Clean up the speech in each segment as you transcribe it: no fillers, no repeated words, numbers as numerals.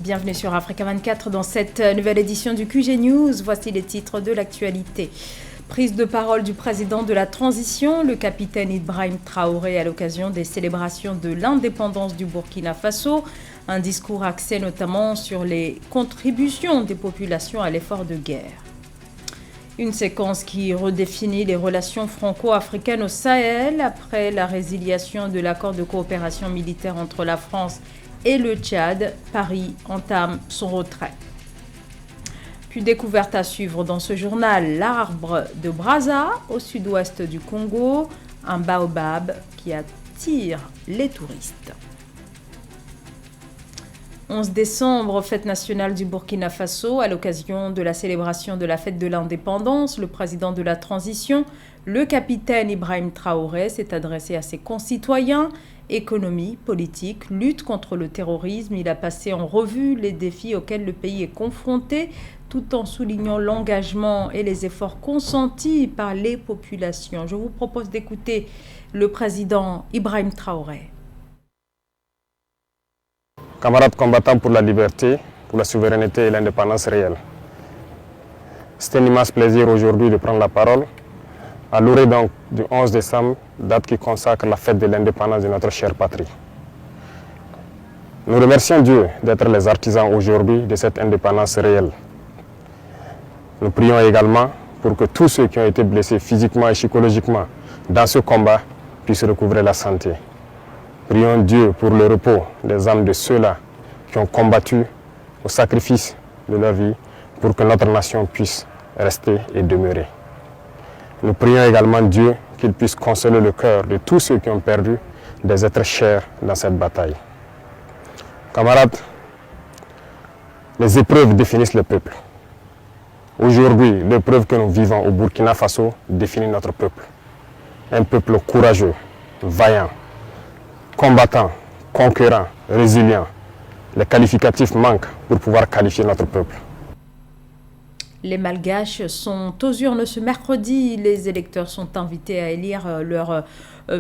Bienvenue sur Africa 24 dans cette nouvelle édition du QG News. Voici les titres de l'actualité. Prise de parole du président de la transition, le capitaine Ibrahim Traoré à l'occasion des célébrations de l'indépendance du Burkina Faso. Un discours axé notamment sur les contributions des populations à l'effort de guerre. Une séquence qui redéfinit les relations franco-africaines au Sahel après la résiliation de l'accord de coopération militaire entre la France et le Tchad. Paris entame son retrait. Puis découverte à suivre dans ce journal, l'arbre de Brazza au sud-ouest du Congo, un baobab qui attire les touristes. 11 décembre, fête nationale du Burkina Faso. À l'occasion de la célébration de la fête de l'indépendance, le président de la transition, le capitaine Ibrahim Traoré, s'est adressé à ses concitoyens. Économie, politique, lutte contre le terrorisme. Il a passé en revue les défis auxquels le pays est confronté, tout en soulignant l'engagement et les efforts consentis par les populations. Je vous propose d'écouter le président Ibrahim Traoré. Camarades combattants pour la liberté, pour la souveraineté et l'indépendance réelle. C'est un immense plaisir aujourd'hui de prendre la parole à l'orée donc du 11 décembre, date qui consacre la fête de l'indépendance de notre chère patrie. Nous remercions Dieu d'être les artisans aujourd'hui de cette indépendance réelle. Nous prions également pour que tous ceux qui ont été blessés physiquement et psychologiquement dans ce combat puissent recouvrer la santé. Prions Dieu pour le repos des âmes de ceux-là qui ont combattu au sacrifice de leur vie pour que notre nation puisse rester et demeurer. Nous prions également Dieu qu'il puisse consoler le cœur de tous ceux qui ont perdu des êtres chers dans cette bataille. Camarades, les épreuves définissent le peuple. Aujourd'hui, l'épreuve que nous vivons au Burkina Faso définit notre peuple. Un peuple courageux, vaillant, combattant, conquérant, résilient. Les qualificatifs manquent pour pouvoir qualifier notre peuple. Les Malgaches sont aux urnes ce mercredi. Les électeurs sont invités à élire leurs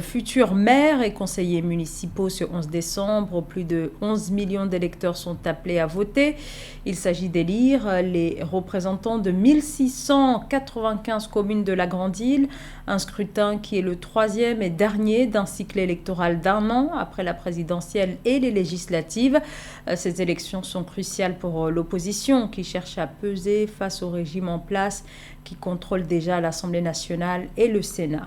futurs maires et conseillers municipaux ce 11 décembre. Plus de 11 millions d'électeurs sont appelés à voter. Il s'agit d'élire les représentants de 1695 communes de la Grande Île. Un scrutin qui est le troisième et dernier d'un cycle électoral d'1 an après la présidentielle et les législatives. Ces élections sont cruciales pour l'opposition qui cherche à peser face au régime en place qui contrôle déjà l'Assemblée nationale et le Sénat.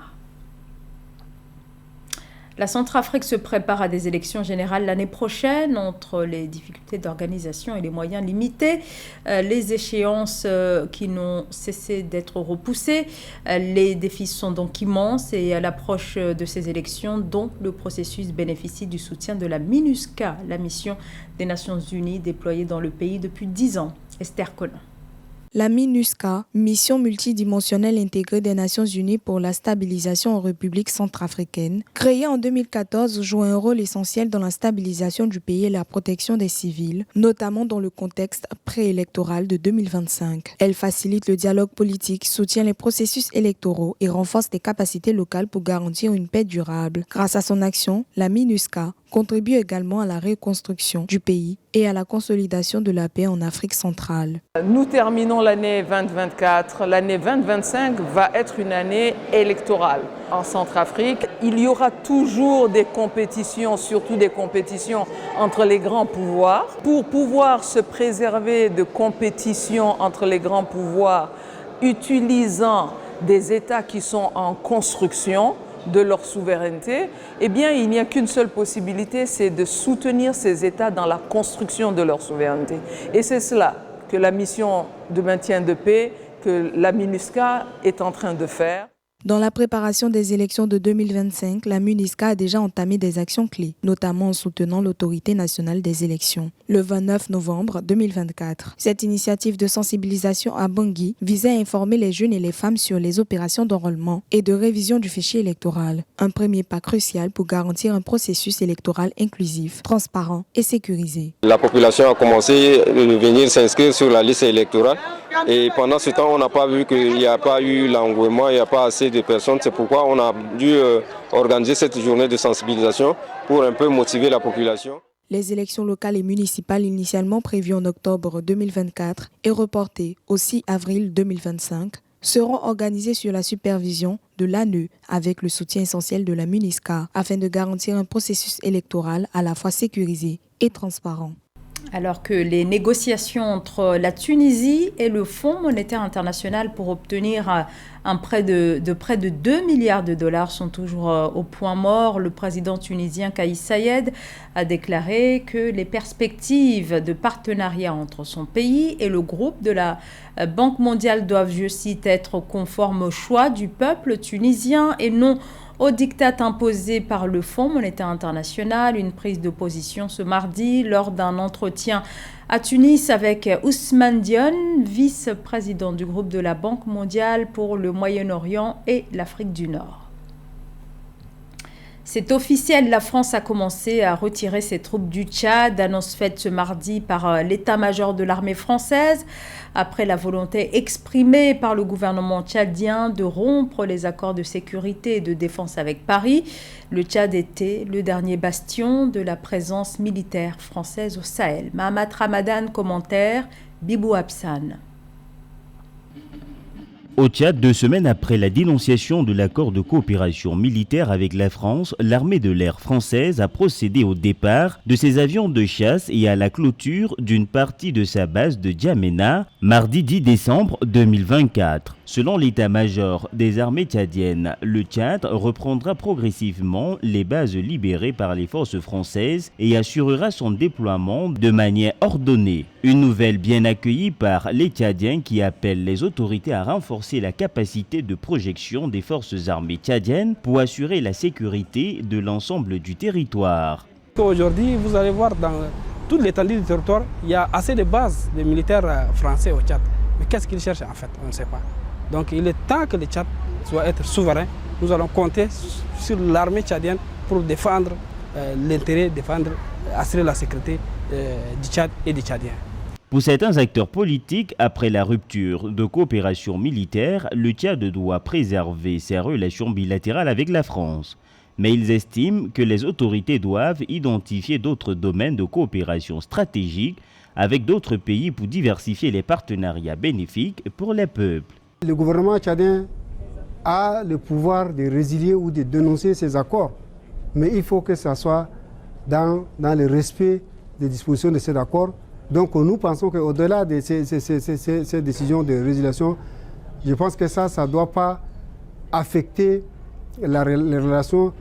La Centrafrique se prépare à des élections générales l'année prochaine. Entre les difficultés d'organisation et les moyens limités, les échéances qui n'ont cessé d'être repoussées, les défis sont donc immenses et à l'approche de ces élections dont le processus bénéficie du soutien de la MINUSCA, la mission des Nations Unies déployée dans le pays depuis 10 ans. Esther Collin. La MINUSCA, mission multidimensionnelle intégrée des Nations Unies pour la stabilisation en République centrafricaine, créée en 2014, joue un rôle essentiel dans la stabilisation du pays et la protection des civils, notamment dans le contexte préélectoral de 2025. Elle facilite le dialogue politique, soutient les processus électoraux et renforce les capacités locales pour garantir une paix durable. Grâce à son action, la MINUSCA contribue également à la reconstruction du pays et à la consolidation de la paix en Afrique centrale. Nous terminons l'année 2024. L'année 2025 va être une année électorale en Centrafrique. Il y aura toujours des compétitions, surtout des compétitions entre les grands pouvoirs. Pour pouvoir se préserver de compétitions entre les grands pouvoirs, utilisant des États qui sont en construction de leur souveraineté, eh bien, il n'y a qu'une seule possibilité, c'est de soutenir ces États dans la construction de leur souveraineté. Et c'est cela que la mission de maintien de paix, que la MINUSCA est en train de faire. Dans la préparation des élections de 2025, la MINUSCA a déjà entamé des actions clés, notamment en soutenant l'autorité nationale des élections. Le 29 novembre 2024, cette initiative de sensibilisation à Bangui visait à informer les jeunes et les femmes sur les opérations d'enrôlement et de révision du fichier électoral. Un premier pas crucial pour garantir un processus électoral inclusif, transparent et sécurisé. La population a commencé à venir s'inscrire sur la liste électorale. Et pendant ce temps, on n'a pas vu qu'il n'y a pas eu l'engouement, il n'y a pas assez de personnes. C'est pourquoi on a dû organiser cette journée de sensibilisation pour un peu motiver la population. Les élections locales et municipales initialement prévues en octobre 2024 et reportées au 6 avril 2025 seront organisées sur la supervision de l'ANE avec le soutien essentiel de la MINUSCA afin de garantir un processus électoral à la fois sécurisé et transparent. Alors que les négociations entre la Tunisie et le Fonds monétaire international pour obtenir un prêt de près de 2 milliards de dollars sont toujours au point mort, le président tunisien Kais Saied a déclaré que les perspectives de partenariat entre son pays et le groupe de la Banque mondiale doivent, je cite, être conformes au choix du peuple tunisien et non au diktat imposé par le Fonds monétaire international. Une prise de position ce mardi lors d'un entretien à Tunis avec Ousmane Dione, vice-président du groupe de la Banque mondiale pour le Moyen-Orient et l'Afrique du Nord. C'est officiel, la France a commencé à retirer ses troupes du Tchad, annonce faite ce mardi par l'état-major de l'armée française, après la volonté exprimée par le gouvernement tchadien de rompre les accords de sécurité et de défense avec Paris. Le Tchad était le dernier bastion de la présence militaire française au Sahel. Mahamat Ramadan, commentaire, Bibou Absan. Au Tchad, 2 semaines après la dénonciation de l'accord de coopération militaire avec la France, l'armée de l'air française a procédé au départ de ses avions de chasse et à la clôture d'une partie de sa base de Djamena, mardi 10 décembre 2024. Selon l'état-major des armées tchadiennes, le Tchad reprendra progressivement les bases libérées par les forces françaises et assurera son déploiement de manière ordonnée. Une nouvelle bien accueillie par les Tchadiens qui appellent les autorités à renforcer la capacité de projection des forces armées tchadiennes pour assurer la sécurité de l'ensemble du territoire. Aujourd'hui, vous allez voir dans toute l'étendue du territoire, il y a assez de bases de militaires français au Tchad. Mais qu'est-ce qu'ils cherchent en fait? On ne sait pas. Donc il est temps que le Tchad soit être souverain. Nous allons compter sur l'armée tchadienne pour défendre l'intérêt, assurer la sécurité du Tchad et des Tchadiens. Pour certains acteurs politiques, après la rupture de coopération militaire, le Tchad doit préserver ses relations bilatérales avec la France. Mais ils estiment que les autorités doivent identifier d'autres domaines de coopération stratégique avec d'autres pays pour diversifier les partenariats bénéfiques pour les peuples. Le gouvernement tchadien a le pouvoir de résilier ou de dénoncer ces accords, mais il faut que ça soit dans le respect des dispositions de ces accords. Donc nous pensons qu'au-delà de ces décisions de résiliation, je pense que ça ne doit pas affecter les relations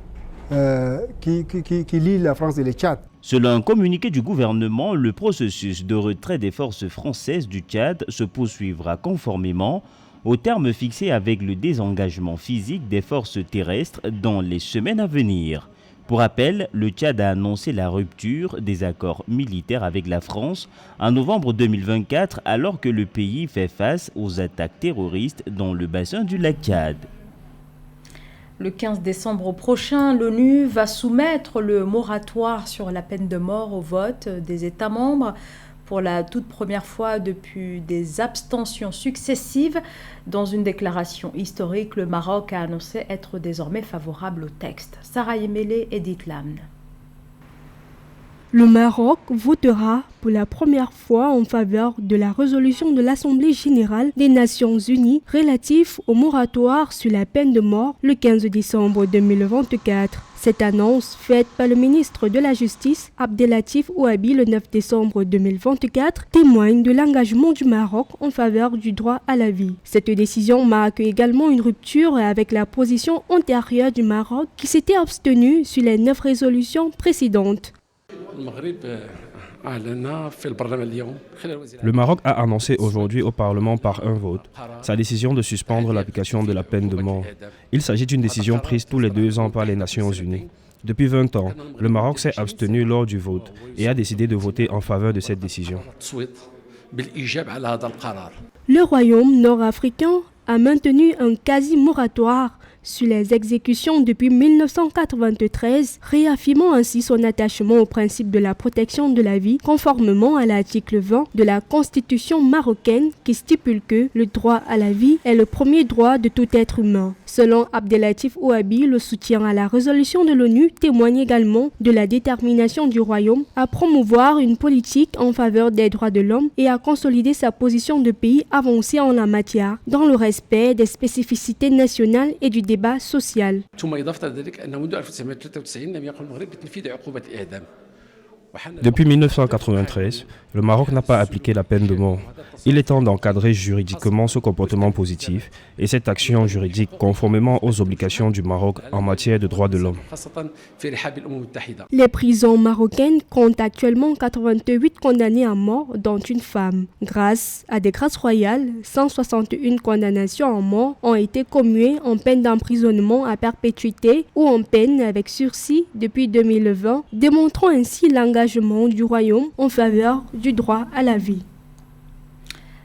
qui lient la France et le Tchad. Selon un communiqué du gouvernement, le processus de retrait des forces françaises du Tchad se poursuivra conformément aux termes fixés avec le désengagement physique des forces terrestres dans les semaines à venir. Pour rappel, le Tchad a annoncé la rupture des accords militaires avec la France en novembre 2024 alors que le pays fait face aux attaques terroristes dans le bassin du lac Tchad. Le 15 décembre prochain, l'ONU va soumettre le moratoire sur la peine de mort au vote des États membres. Pour la toute première fois depuis des abstentions successives, dans une déclaration historique, le Maroc a annoncé être désormais favorable au texte. Sarah Yemele, Edith Lamne. Le Maroc votera pour la première fois en faveur de la résolution de l'Assemblée générale des Nations unies relative au moratoire sur la peine de mort le 15 décembre 2024. Cette annonce faite par le ministre de la Justice, Abdelatif Ouabi, le 9 décembre 2024, témoigne de l'engagement du Maroc en faveur du droit à la vie. Cette décision marque également une rupture avec la position antérieure du Maroc qui s'était abstenu sur les 9 résolutions précédentes. Le Maroc a annoncé aujourd'hui au Parlement par un vote sa décision de suspendre l'application de la peine de mort. Il s'agit d'une décision prise tous les 2 ans par les Nations Unies. Depuis 20 ans, le Maroc s'est abstenu lors du vote et a décidé de voter en faveur de cette décision. Le royaume nord-africain a maintenu un quasi-moratoire sur les exécutions depuis 1993, réaffirmant ainsi son attachement au principe de la protection de la vie, conformément à l'article 20 de la Constitution marocaine qui stipule que le droit à la vie est le premier droit de tout être humain. Selon Abdelatif Ouabi, le soutien à la résolution de l'ONU témoigne également de la détermination du royaume à promouvoir une politique en faveur des droits de l'homme et à consolider sa position de pays avancé en la matière, dans le respect des spécificités nationales et du débat social. Depuis 1993, le Maroc n'a pas appliqué la peine de mort. Il est temps d'encadrer juridiquement ce comportement positif et cette action juridique conformément aux obligations du Maroc en matière de droits de l'homme. Les prisons marocaines comptent actuellement 88 condamnés à mort, dont une femme. Grâce à des grâces royales, 161 condamnations à mort ont été commuées en peine d'emprisonnement à perpétuité ou en peine avec sursis depuis 2020, démontrant ainsi l'engagement du royaume en faveur du droit à la vie.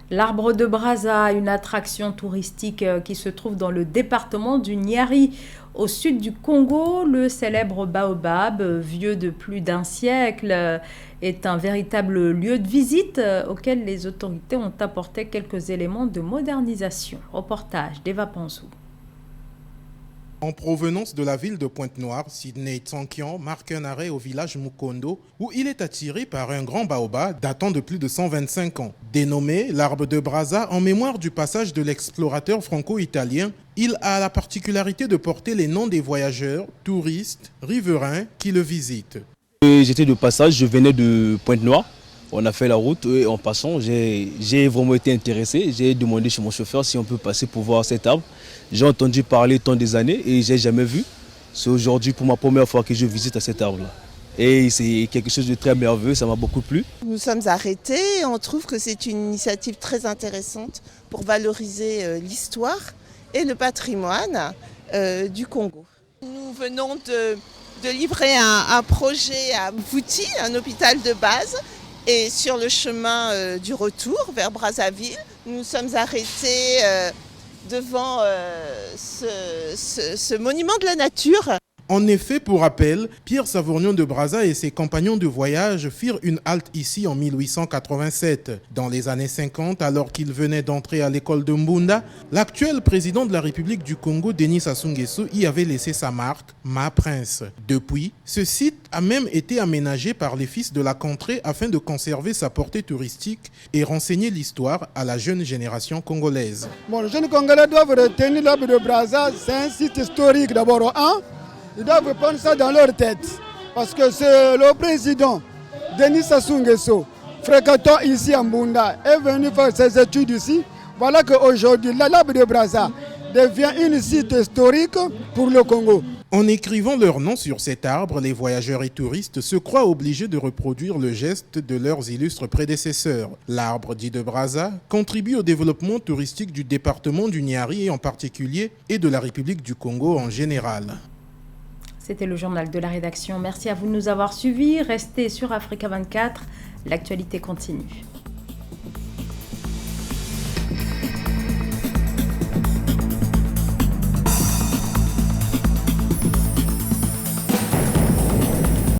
L'arbre de Brazza, une attraction touristique qui se trouve dans le département du Niari, au sud du Congo. Le célèbre baobab, vieux de plus d'un siècle, est un véritable lieu de visite auquel les autorités ont apporté quelques éléments de modernisation. Reportage d'Eva Pansou. En provenance de la ville de Pointe-Noire, Sidney Tsankian marque un arrêt au village Mukondo où il est attiré par un grand baobab datant de plus de 125 ans. Dénommé l'arbre de Brazza en mémoire du passage de l'explorateur franco-italien, il a la particularité de porter les noms des voyageurs, touristes, riverains qui le visitent. J'étais de passage, je venais de Pointe-Noire. On a fait la route et en passant, j'ai vraiment été intéressé. J'ai demandé chez mon chauffeur si on peut passer pour voir cet arbre. J'ai entendu parler tant des années et je n'ai jamais vu. C'est aujourd'hui pour ma première fois que je visite à cet arbre-là. Et c'est quelque chose de très merveilleux, ça m'a beaucoup plu. Nous sommes arrêtés et on trouve que c'est une initiative très intéressante pour valoriser l'histoire et le patrimoine du Congo. Nous venons de livrer un projet à Mvuti, un hôpital de base. Et sur le chemin du retour vers Brazzaville, nous sommes arrêtés devant ce monument de la nature. En effet, pour rappel, Pierre Savournion de Brazza et ses compagnons de voyage firent une halte ici en 1887. Dans les années 50, alors qu'ils venaient d'entrer à l'école de Mbunda, l'actuel président de la République du Congo, Denis Sassou Nguesso, y avait laissé sa marque, Ma Prince. Depuis, ce site a même été aménagé par les fils de la contrée afin de conserver sa portée touristique et renseigner l'histoire à la jeune génération congolaise. Bon, les jeunes Congolais doivent retenir l'arbre de Brazza, c'est un site historique d'abord. Ils doivent prendre ça dans leur tête. Parce que c'est le président, Denis Sassou Nguesso, fréquentant ici à Mbunda, est venu faire ses études ici. Voilà qu'aujourd'hui, l'arbre de Brazza devient un site historique pour le Congo. En écrivant leur nom sur cet arbre, les voyageurs et touristes se croient obligés de reproduire le geste de leurs illustres prédécesseurs. L'arbre dit de Brazza contribue au développement touristique du département du Niari en particulier et de la République du Congo en général. C'était le journal de la rédaction. Merci à vous de nous avoir suivis. Restez sur Africa 24. L'actualité continue.